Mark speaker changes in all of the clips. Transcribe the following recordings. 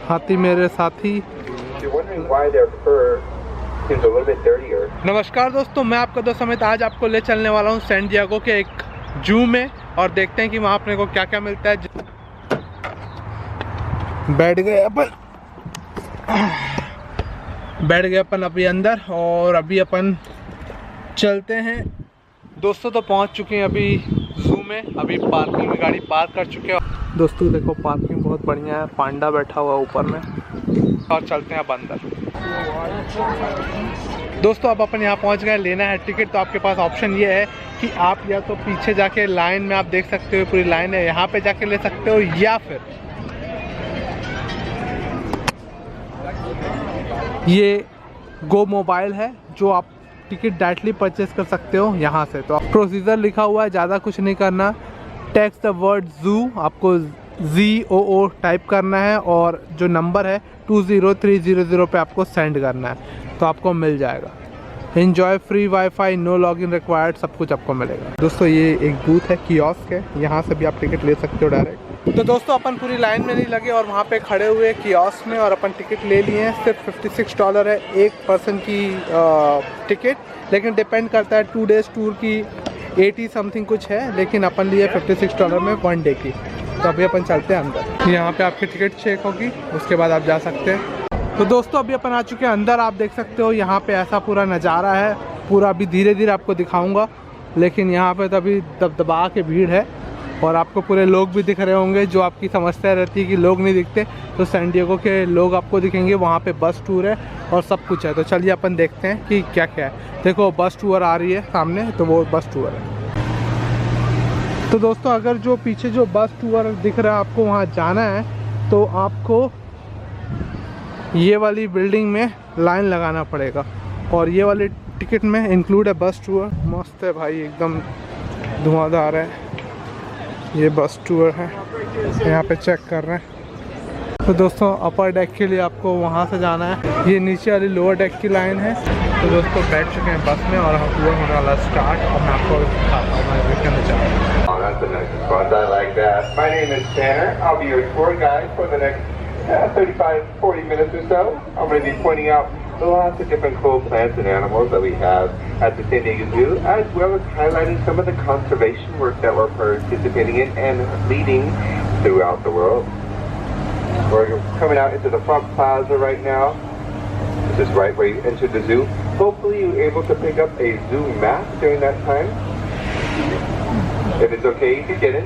Speaker 1: हाथी मेरे साथी। नमस्कार दोस्तों, मैं आपका दोस्त अमित। आज आपको ले चलने वाला हूँ सैन डिएगो के एक जू में और देखते हैं कि वहाँ अपने को क्या क्या मिलता है। बैठ गए अपन अभी अंदर और अभी अपन चलते हैं दोस्तों। तो पहुँच चुके हैं अभी जू में। अभी पार्किंग में गाड़ी पार्क कर चुके हैं दोस्तों। देखो पार्किंग बहुत बढ़िया है, पांडा बैठा हुआ है ऊपर में। और चलते हैं अब अंदर दोस्तों। अब अपन यहाँ पहुँच गए। लेना है टिकट तो आपके पास ऑप्शन ये है कि आप या तो पीछे जाके लाइन में आप देख सकते हो, पूरी लाइन है, यहाँ पे जाके ले सकते हो, या फिर ये गो मोबाइल है जो आप टिकट डायरेक्टली परचेस कर सकते हो यहाँ से। तो प्रोसीजर लिखा हुआ है, ज़्यादा कुछ नहीं करना। टेक्स्ट द वर्ड जू, आपको ZOO टाइप करना है और जो नंबर है 20300 पे आपको सेंड करना है, तो आपको मिल जाएगा। Enjoy free WiFi, no login required, सब कुछ आपको मिलेगा दोस्तों। ये एक बूथ है, कियोस्क है, यहाँ से भी आप टिकट ले सकते हो डायरेक्ट। तो दोस्तों अपन पूरी लाइन में नहीं लगे और वहाँ पे खड़े हुए कियोस्क में और अपन टिकट ले लिए हैं। सिर्फ $56 है एक पर्सन की टिकट, लेकिन डिपेंड करता है 2 डेज़ टूर की 80 समथिंग कुछ है, लेकिन अपन लिए $56 में 1 डे की। तो अभी अपन चलते हैं अंदर। यहाँ पे आपकी टिकट चेक होगी, उसके बाद आप जा सकते हैं। तो दोस्तों अभी अपन आ चुके हैं अंदर। आप देख सकते हो यहाँ पे ऐसा पूरा नज़ारा है। पूरा अभी धीरे धीरे आपको दिखाऊंगा, लेकिन यहाँ पे तो अभी दबदबा के भीड़ है और आपको पूरे लोग भी दिख रहे होंगे। जो आपकी समस्या रहती है कि लोग नहीं दिखते, तो सैन डिएगो के लोग आपको दिखेंगे। वहाँ पे बस टूर है और सब कुछ है। तो चलिए अपन देखते हैं कि क्या क्या है। देखो बस टूर आ रही है सामने, तो वो बस टूर है। तो दोस्तों अगर जो पीछे जो बस टूर दिख रहा है आपको, वहाँ जाना है तो आपको ये वाली बिल्डिंग में लाइन लगाना पड़ेगा और ये वाली टिकट में इंक्लूड है बस टूर। मस्त है भाई, एकदम धुआंधार है। ये बस टूर है, यहाँ पे चेक कर रहे हैं। तो दोस्तों अपर डेक के लिए आपको वहाँ से जाना है। ये नीचे वाली लोअर डेक की लाइन है। तो दोस्तों बैठ चुके हैं बस में और हम टूर होने वाला स्टार्ट। और मैं आपको दिखाता हूँ मैं वीकेंड में जाऊँगा।
Speaker 2: That's a nice spot. I like that. My name is Tanner. I'll be your tour guide for the next 35-40 minutes or so. I'm going to be pointing out lots of different cool plants and animals that we have at the San Diego Zoo, as well as highlighting some of the conservation work that we're participating in and leading throughout the world. We're coming out into the front plaza right now. This is right where you enter the zoo. Hopefully you were able to pick up a zoo map during that time. If it's okay, you can get it.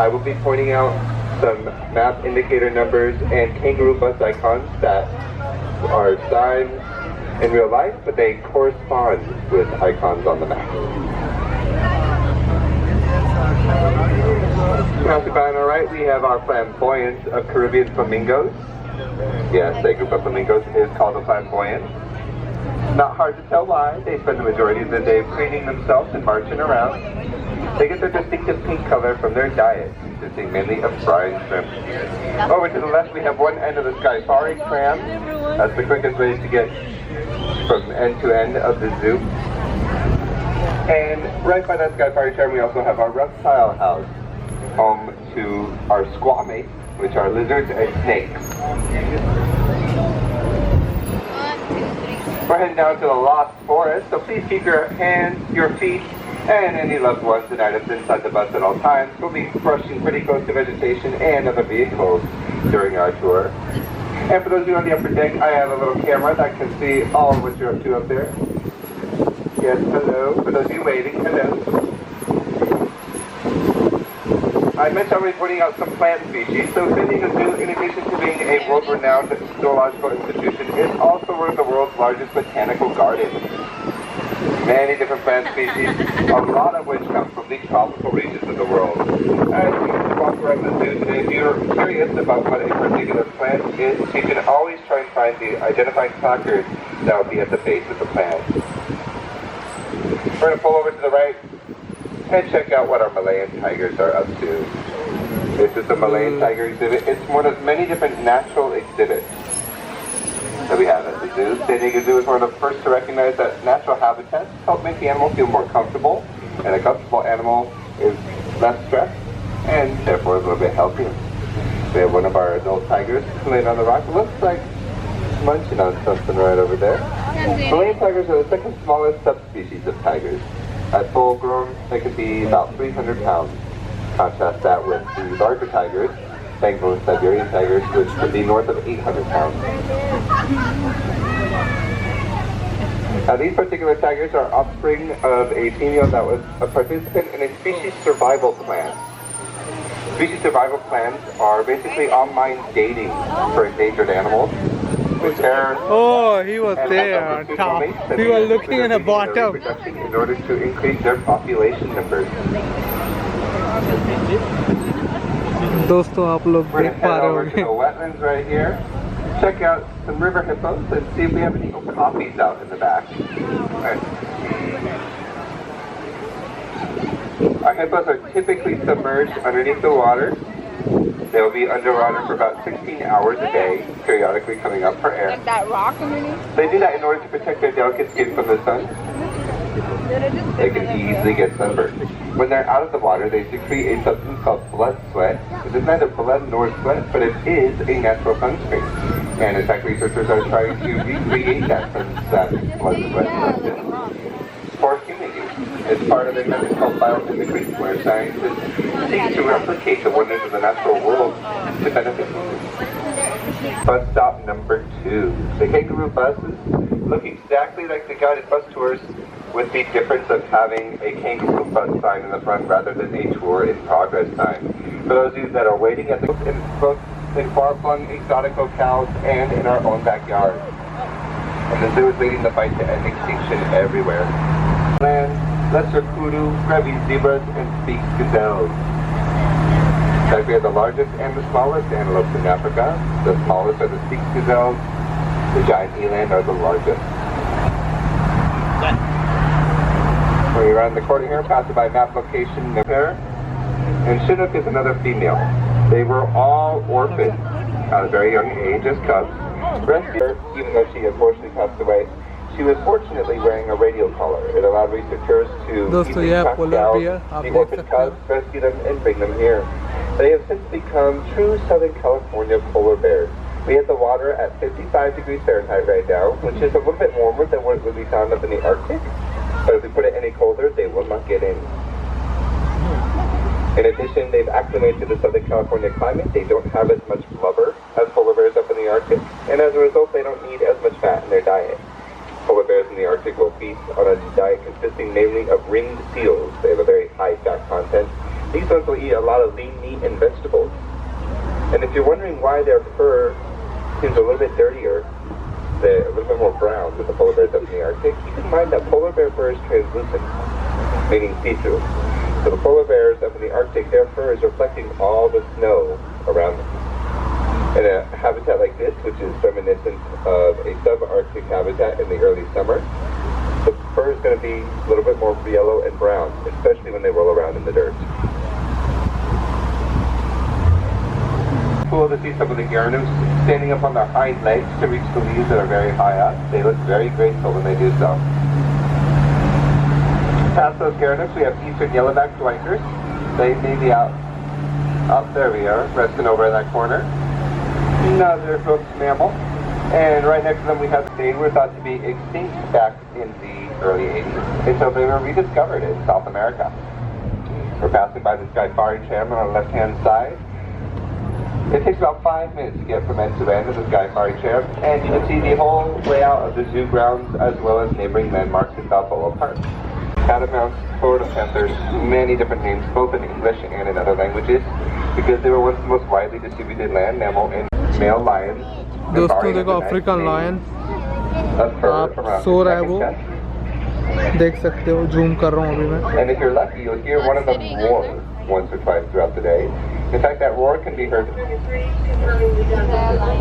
Speaker 2: I will be pointing out some map indicator numbers and kangaroo bus icons that are signs in real life, but they correspond with icons on the map. Passing by on our right, we have our flamboyant of Caribbean flamingos. Yes, that group of flamingos is called a flamboyant. Not hard to tell why. They spend the majority of the day preening themselves and marching around. They get their distinctive pink color from their diet, consisting mainly of brine shrimp. Over to the left, we have one end of the safari tram. That's the quickest way to get from end to end of the zoo. And right by that safari tram, we also have our Reptile House, home to our squamates, which are lizards and snakes. We're heading down to the Lost Forest, so please keep your hands, your feet, and any loved ones and items inside the bus at all times. We'll be brushing pretty close to vegetation and other vehicles during our tour. And for those of you on the upper deck, I have a little camera that can see all of what you're up to up there. Yes, hello. For those of you waiting, hello. I mentioned already pointing out some plant species. So San Diego Zoo, in addition to being a world-renowned zoological institution, is also one of the world's largest botanical gardens. Many different plant species, a lot of which come from the tropical regions of the world. As you walk around the zoo today, if you're curious about what a particular plant is, you can always try and find the identifying placard that will be at the base of the plant. We're going to pull over to the right and check out what our Malayan Tigers are up to. This is the Malayan Tiger exhibit. It's one of many different natural exhibits that we have at the zoo. San Diego Zoo is one of the first to recognize that natural habitats help make the animal feel more comfortable, and a comfortable animal is less stress, and therefore a little bit healthier. We have one of our adult tigers laying on the rock. It looks like munching on something right over there. Malayan tigers are the second smallest subspecies of tigers. At full grown, they can be about 300 pounds. Contrast that with the larger tigers, Bengal and Siberian tigers, which could be north of 800 pounds. Now these particular tigers are offspring of a female that was a participant in a species survival plan. Species survival plans are basically online dating for endangered animals.
Speaker 1: Oh, he was there. We were looking at the bottom.
Speaker 2: In order to increase their population numbers.
Speaker 1: दोस्तों आप लोग
Speaker 2: We're
Speaker 1: देख
Speaker 2: going to
Speaker 1: पा
Speaker 2: head
Speaker 1: रहे
Speaker 2: over to the
Speaker 1: होंगे
Speaker 2: wetlands right here. Check out some river hippos and see if we have any copies out in the back. Right. Our hippos are typically submerged underneath the water. They'll be underwater for about 16 hours a day, periodically coming up for air.
Speaker 3: Like that rock underneath?
Speaker 2: They do that in order to protect their delicate skin from the sun. They can easily get sunburned. When they're out of the water, they secrete a substance called blood sweat. It is neither blood nor sweat, but it is a natural sunscreen. And in fact, researchers are trying to recreate that blood sweat substance for human use. It's part of a method called biomimicry, where scientists seek to replicate the wonders of the natural world to benefit humans. Bus stop number 2. The kangaroo buses look exactly like the guided bus tours, with the difference of having a kangaroo bus sign in the front rather than a tour in progress sign. For those of you that are waiting at both in far-flung exotic locales and in our own backyard. And the zoo is leading the fight to end extinction everywhere. Land, lesser kudu, grevy zebras, and speak gazelles. In fact, we have the largest and the smallest antelopes in Africa. The smallest are the speak gazelles. The giant eland are the largest. When we run the corner here, pass it by map location pair. And Chinook is another female. They were all orphaned at a very young age as cubs. Rescued, even though she unfortunately passed away, she was fortunately wearing a radio collar. It allowed researchers to easily track down the orphaned cubs, rescue them, and bring them here. They have since become true Southern California polar bears. We have the water at 55 degrees Fahrenheit right now, which is a little bit warmer than what would be found up in the Arctic. But if we put it any colder, they will not get in. In addition, they've acclimated to the Southern California climate. They don't have as much blubber as polar bears up in the Arctic, and as a result, they don't need as much fat in their diet. Polar bears in the Arctic will feast on a diet consisting mainly of ringed seals. They have a very high fat content. These ones will eat a lot of lean meat and vegetables. And if you're wondering why their fur seems a little bit dirtier, a little bit more brown with the polar bears up in the Arctic, keep in mind that polar bear fur is translucent, meaning see-through. So the polar bears up in the Arctic, their fur is reflecting all the snow around them. In a habitat like this, which is reminiscent of a subarctic habitat in the early summer, the fur is going to be a little bit more yellow and brown, especially when they roll around in the dirt. Cool to see some of the Gyarnos standing up on their hind legs to reach the leaves that are very high up. They look very graceful when they do so. Past those Gyarnos, we have eastern yellowback dwinders. They may be out there we are, resting over in that corner. Another hooked mammal. And right next to them we have they were thought to be extinct back in the early 80s until they were rediscovered in South America. We're passing by the Skyfari tram on our left-hand side. It takes about 5 minutes to get from end to end of the Skyfari tram, and you can see the whole layout of the zoo grounds as well as neighboring landmarks in Balboa Park. Catamounts, Florida panthers, many different names, both in English and in other languages, because they were once the most widely distributed land mammal in male lions.
Speaker 1: दोस्तों देखो African lion आप सो रहा है वो देख सकते हो zoom कर रहा हूँ अभी मैं
Speaker 2: And if you're lucky, you'll hear one of them roar once or twice throughout the day. In fact, that roar can be heard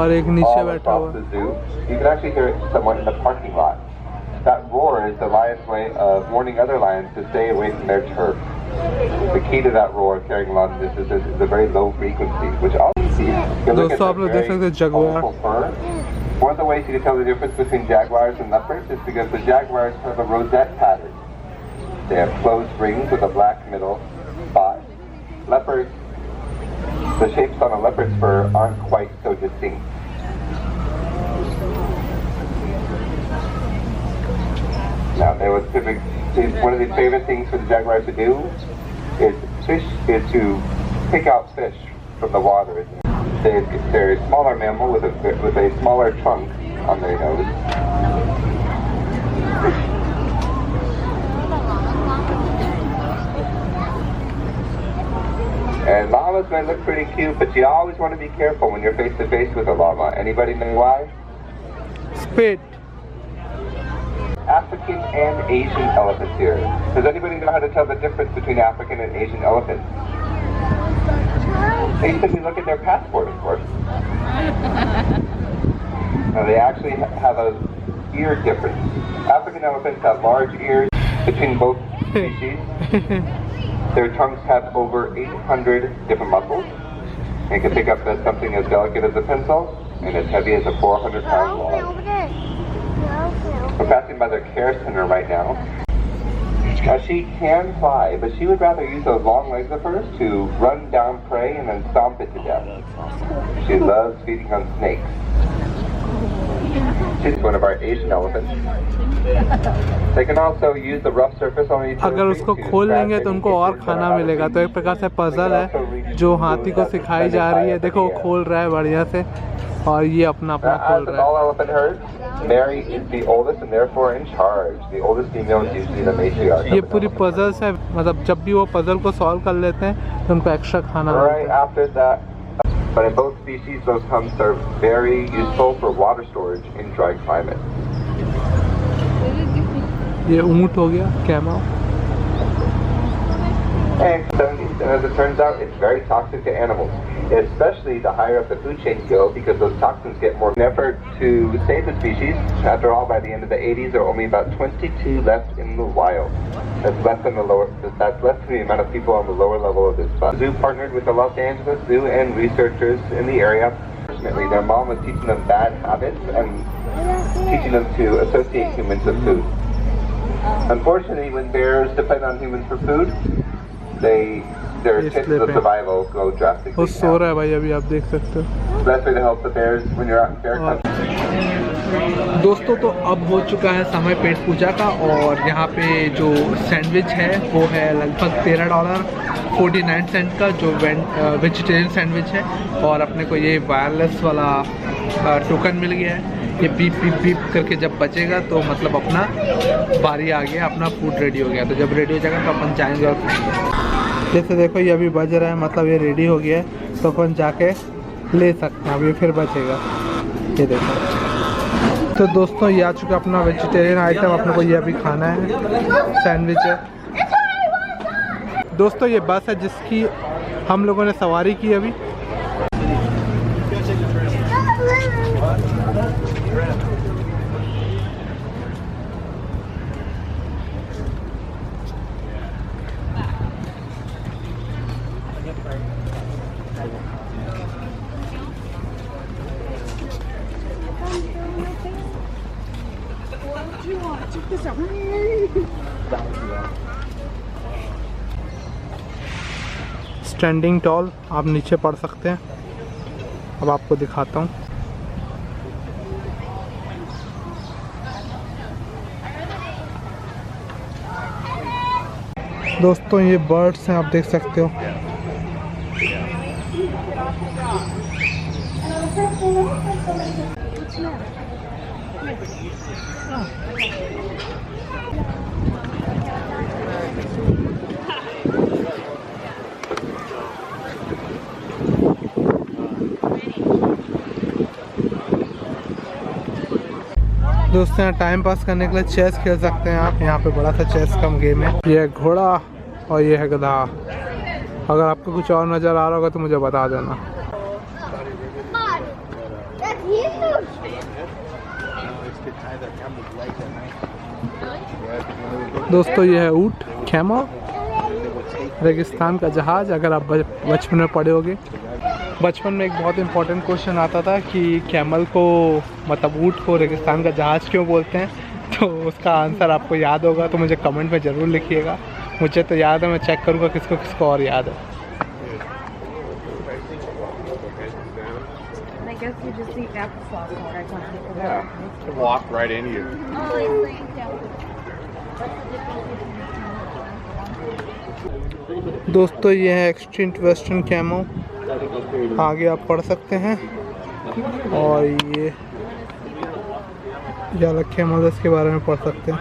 Speaker 1: और एक नीचे बैठा
Speaker 2: all across the zoo. You can actually hear it somewhat in the parking lot. That roar is the lion's way of warning other lions to stay away from their turf. The key to that roar carrying long distances is a very low frequency, which also
Speaker 1: दोस्तों आप लोग देख सकते हैं jaguar.
Speaker 2: One of the ways you can tell the difference between jaguars and leopards is because the jaguars have a rosette pattern. They have closed rings with a black middle spot, leopards, the shapes on a leopard's fur aren't quite so distinct. Now, there was one of the favorite things for the jaguars to do is to pick out fish from the water. They're a smaller mammal with a smaller trunk on their nose. And llamas may look pretty cute, but you always want to be careful when you're face to face with a llama. Anybody know why?
Speaker 1: Spit.
Speaker 2: African and Asian elephants here. Does anybody know how to tell the difference between African and Asian elephants? They simply look at their passport, of course. Now, they actually have a ear difference. African elephants have large ears between both species. Their trunks have over 800 different muscles. They can pick up something as delicate as a pencil and as heavy as a 400-pound log. We're passing by their care center right now. Now, she can fly, but she would rather use those long legs of hers to run down prey and then stomp it to death. She loves feeding on snakes. She's one of our Asian elephants. They can also use the rough surface on each
Speaker 1: अगर उसको खोल लेंगे तो उनको और खाना मिलेगा। तो एक प्रकार से पजल है जो हाथी को सिखाई जा रही है। देखो वो खोल रहा है बढ़िया से और ये अपना अपना खोल रहा है।
Speaker 2: Mary is the oldest and therefore in charge. The oldest female is usually the matriarch.
Speaker 1: ये पूरी पजल्स है, मतलब जब भी वो पजल को सॉल्व कर लेते हैं तो उनको एक्स्ट्रा खाना मिलता है।
Speaker 2: Right after that, but in both species, those humps are very useful for water storage in dry climate.
Speaker 1: ये ऊंट हो गया camel.
Speaker 2: And as it turns out, it's very toxic to animals, especially the higher up the food chain you go, because those toxins get more. In an effort to save the species, after all, by the end of the 80s, there are only about 22 left in the wild. That's less than the amount of people on the lower level of this bus. The zoo partnered with the Los Angeles Zoo and researchers in the area. Unfortunately, their mom was teaching them bad habits and teaching them to associate humans with food. Unfortunately, when bears depend on humans for food, their chances of survival go drastically
Speaker 1: वो सो रहा है भाई अभी आप देख सकते हो।
Speaker 2: Best way to help the bears when you're out in bear country.
Speaker 1: दोस्तों तो अब हो चुका है समय पेट पूजा का और यहाँ पे जो सैंडविच है वो है लगभग $13.49 का जो वेजिटेरियन सैंडविच है और अपने को ये वायरलेस वाला टोकन मिल गया है। ये बीप बीप बीप करके जब बचेगा तो मतलब अपना बारी आ गया, अपना फूड रेडी हो गया। तो जब रेडी हो जाएगा तो अपन जाएंगे और जैसे देखो ये अभी बज रहा है, मतलब ये रेडी हो गया है तो अपन जाके ले सकते हैं। अभी फिर बचेगा, ये देखो। तो दोस्तों ये आ चुका अपना वेजिटेरियन आइटम, अपने को ये अभी खाना है, सैंडविच है। दोस्तों ये बस है जिसकी हम लोगों ने सवारी की अभी। स्टैंडिंग टॉल आप नीचे पढ़ सकते हैं। अब आपको दिखाता हूँ। दोस्तों ये बर्ड्स हैं, आप देख सकते हो। दोस्तों यहाँ टाइम पास करने के लिए चेस खेल सकते हैं आप। यहाँ पे बड़ा सा चेस का गेम है। ये है घोड़ा और ये है गधा। अगर आपको कुछ और नज़र आ रहा होगा तो मुझे बता देना। दोस्तों ये है ऊँट, कैमल, रेगिस्तान का जहाज। अगर आप बचपन में पढ़े होगे, बचपन में एक बहुत इंपॉर्टेंट क्वेश्चन आता था कि कैमल को मतलब ऊँट को रेगिस्तान का जहाज क्यों बोलते हैं। तो उसका आंसर आपको याद होगा तो मुझे कमेंट में ज़रूर लिखिएगा। मुझे तो याद है, मैं चेक करूँगा किसको किसको और याद है।
Speaker 3: guess you just eat applesauce more. I can't think of
Speaker 2: Yeah,
Speaker 3: it.
Speaker 2: to walk right into you.
Speaker 1: दोस्तों ये है एक्सटिंक्ट वेस्टर्न कैमो, आगे आप पढ़ सकते हैं। और ये अलग कैमल इसके बारे में पढ़ सकते हैं।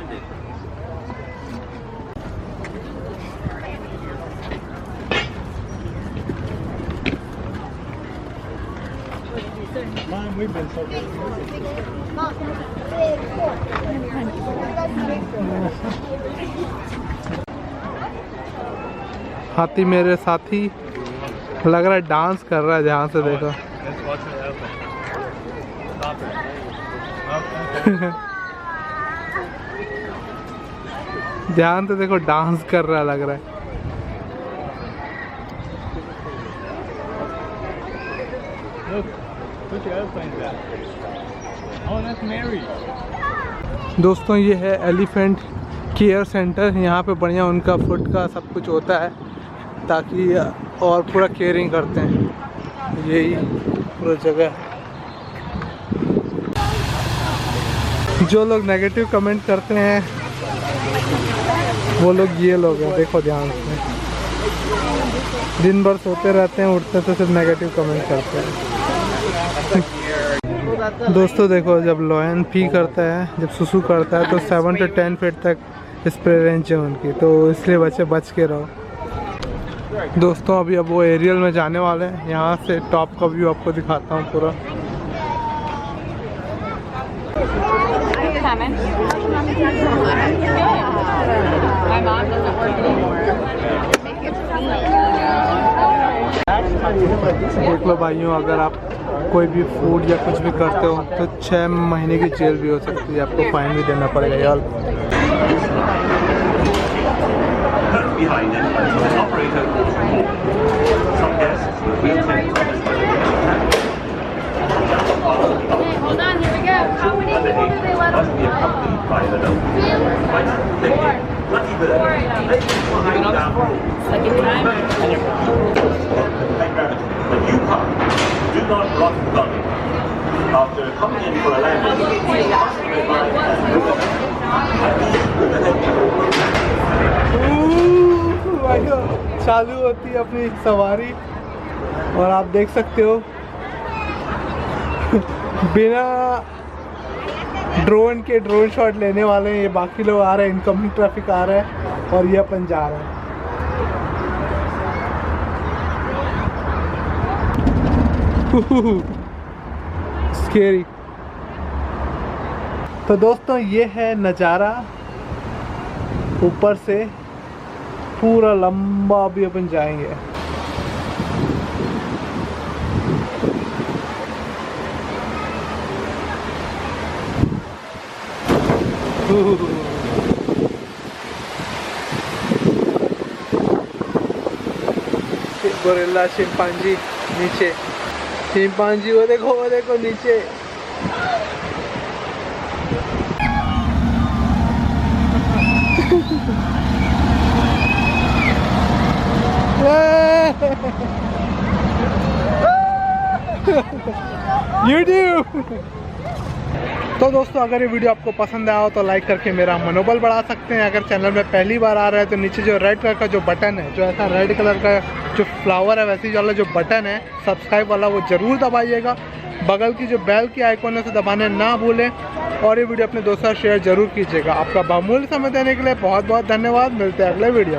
Speaker 1: हाथी मेरे साथी लग रहा है डांस कर रहा है, जहाँ से देखो। ध्यान से देखो, डांस कर रहा लग रहा है। दोस्तों ये है एलिफेंट केयर सेंटर। यहाँ पे बढ़िया उनका फूड का सब कुछ होता है, ताकि और पूरा केयरिंग करते हैं। यही पूरा जगह है। जो लोग नेगेटिव कमेंट करते हैं वो लोग ये लोग हैं, देखो ध्यान से। दिन भर सोते रहते हैं, उठते तो सिर्फ नेगेटिव कमेंट करते हैं। दोस्तों देखो, जब लॉयन पी करता है, जब सुसु करता है, तो 7 से 10 फीट तक स्प्रे रेंज है उनकी, तो इसलिए बच्चे बच के रहो। दोस्तों अभी अब वो एरियल में जाने वाले हैं। यहाँ से टॉप का व्यू आपको दिखाता हूँ पूरा। देख लो भाइयों, अगर आप कोई भी फूड या कुछ भी करते हो तो 6 महीने की जेल भी हो सकती है, आपको फाइन भी देना पड़ेगा यार।
Speaker 4: Hold on, here we go. How many people do they let us fly? Second time.
Speaker 5: When you come, do not rock the buggy. After coming in for a landing,
Speaker 1: चालू होती है अपनी सवारी, और आप देख सकते हो बिना ड्रोन के ड्रोन शॉट लेने वाले हैं। ये बाकी लोग आ रहे हैं, इनकमिंग ट्रैफिक आ रहा है, और ये अपन जा रहे हैं। स्केरी। तो दोस्तों ये है नज़ारा ऊपर से, पूरा लंबा अभी अपन जाएंगे। गोरिल्ला, चिंपांजी नीचे, चिंपांजी वो देखो नीचे। YouTube। तो दोस्तों अगर ये वीडियो आपको पसंद आया हो तो लाइक करके मेरा मनोबल बढ़ा सकते हैं। अगर चैनल में पहली बार आ रहा है तो नीचे जो रेड कलर का जो बटन है, जो ऐसा रेड कलर का जो फ्लावर है वैसे वाला जो बटन है सब्सक्राइब वाला, वो ज़रूर दबाइएगा। बगल की जो बेल की आइकॉन है उसे दबाने ना भूलें, और ये वीडियो अपने दोस्तों से शेयर जरूर कीजिएगा। आपका बहुमूल्य समय देने के लिए बहुत बहुत धन्यवाद। मिलते हैं अगले वीडियो में।